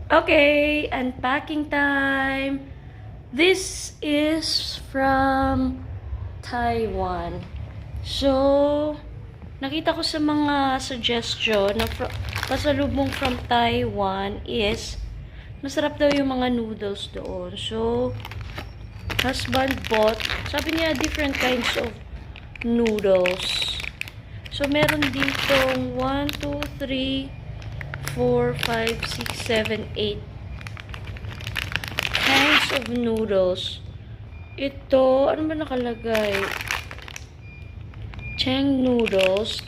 Okay, unpacking time. This is from Taiwan. So, nakita ko sa mga suggestion na pasalubong from Taiwan is masarap daw yung mga noodles doon. So, husband bought, sabi niya different kinds of noodles. So, meron ditong 1, 2, 3, 4, 5, 6, 7, 8 kinds of noodles. Ito, ano ba nakalagay? Chang noodles.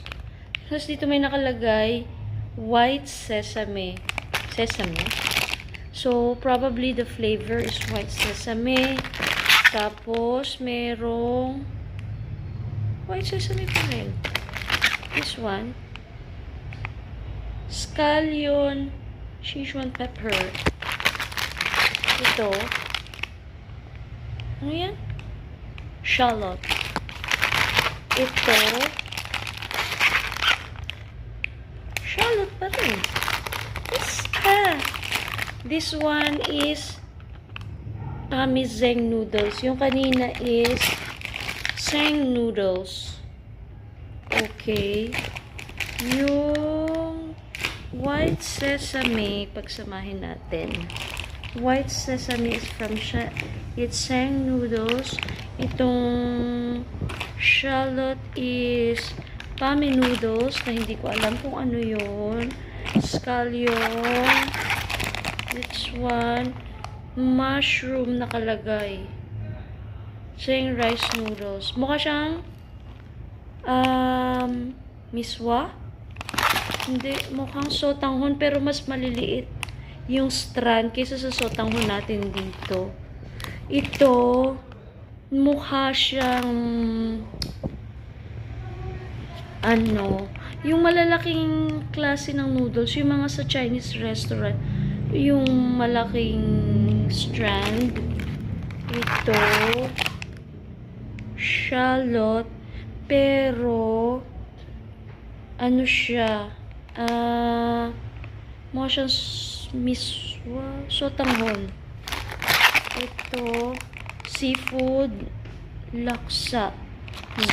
Tapos dito may nakalagay white sesame. Sesame. So, probably the flavor is white sesame. Tapos, merong white sesame pa rin. This one. Scallion Sichuan pepper. Ito. Ano yan? Shallot. Ito. Shallot pa rin. This one is Zeng noodles. Yung kanina is Seng noodles. Okay. Yung white sesame, pagsamahin natin. White sesame is from Seng noodles. Itong shallot is Pame noodles na hindi ko alam kung ano yun. Scallion. This one. Mushroom nakalagay. Seng rice noodles. Mukha siyang miswa. Hindi, mukhang sotanghon pero mas maliliit yung strand kaysa sa sotanghon natin dito. Ito, mukha siyang yung malalaking klase ng noodles, yung mga sa Chinese restaurant, yung malaking strand. Ito, shallot, pero ano siya, mukha siyang miswa, sotanghon. Ito, seafood, laksa,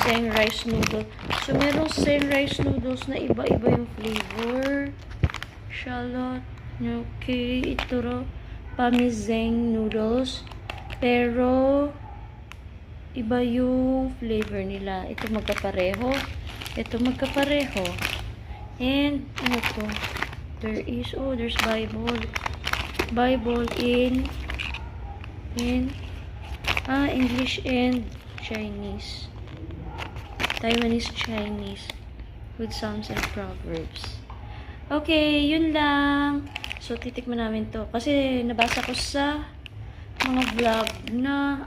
Seng rice noodle. So, merong Seng rice noodles na iba-iba yung flavor. Shallot. Okay, ito ro, Pamizeng noodles. Pero, iba yung flavor nila. Ito magkapareho. Ito magkapareho. And, ano to? There's Bible. Bible in English and Chinese. Taiwanese Chinese with Psalms and Proverbs. Okay, yun lang. So, titikman namin to. Kasi, nabasa ko sa mga vlog na,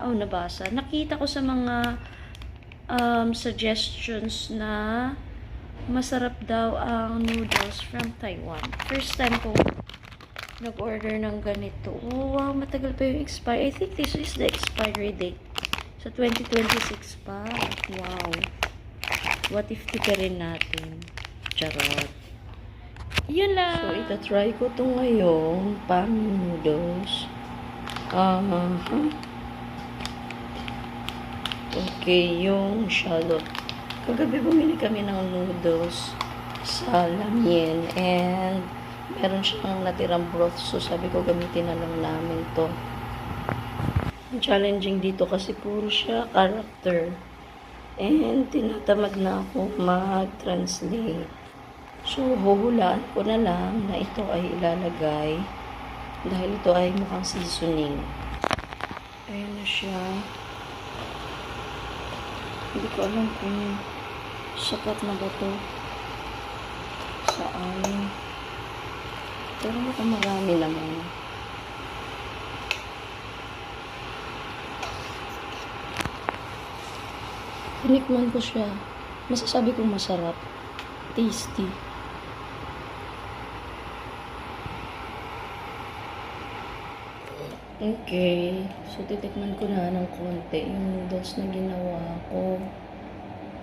nakita ko sa mga suggestions na masarap daw ang noodles from Taiwan. First time ko nag-order ng ganito. Oh, wow, matagal pa yung expire. I think this is the expiry date. Sa 2026 pa. Wow. What if tikarin natin? Charot. Yun lang. So, itatry ko to ngayong pan noodles. Okay, yung shallot. Kagabi bumili kami ng noodles sa Lamien and meron siyang natirang broth. So, sabi ko gamitin na lang namin to. Challenging dito kasi puro siya character. And tinatamad na ako mag-translate. So, huhulaan ko na lang na ito ay ilalagay dahil ito ay mukhang seasoning. Ayan na siya. Hindi ko alam kung sapat na ba ito sa amin. Pero baka marami naman. Tinikman ko siya. Masasabi kong masarap. Tasty. Okay. So, titikman ko na ng konti yung noodles na ginawa ko.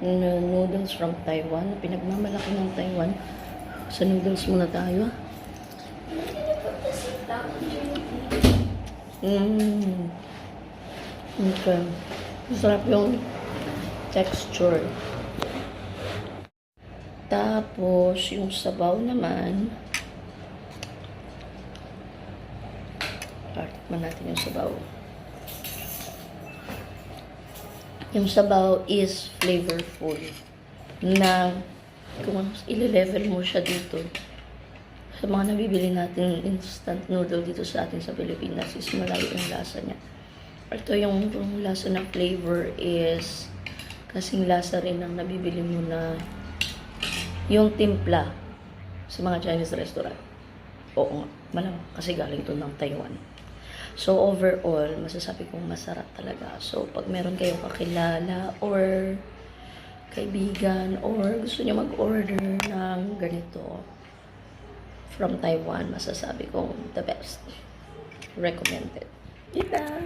Noodles from Taiwan. Pinagmamalaki ng Taiwan. Sa noodles muna tayo. Okay. Masarap yung texture. Tapos, yung sabaw naman, man natin yung sabaw. Yung sabaw is flavorful na kung ile-level mo siya dito sa mga nabibili natin instant noodle dito sa atin sa Pilipinas is malayo yung lasa niya. Ito yung lasa ng flavor is kasing lasa rin ng nabibili mo na yung timpla sa mga Chinese restaurant. Oo nga, malamang kasi galing to ng Taiwan. So overall, masasabi kong masarap talaga. So pag meron kayong kakilala or kaibigan or gusto niyo mag-order ng ganito from Taiwan, masasabi kong the best. Recommended. Ita!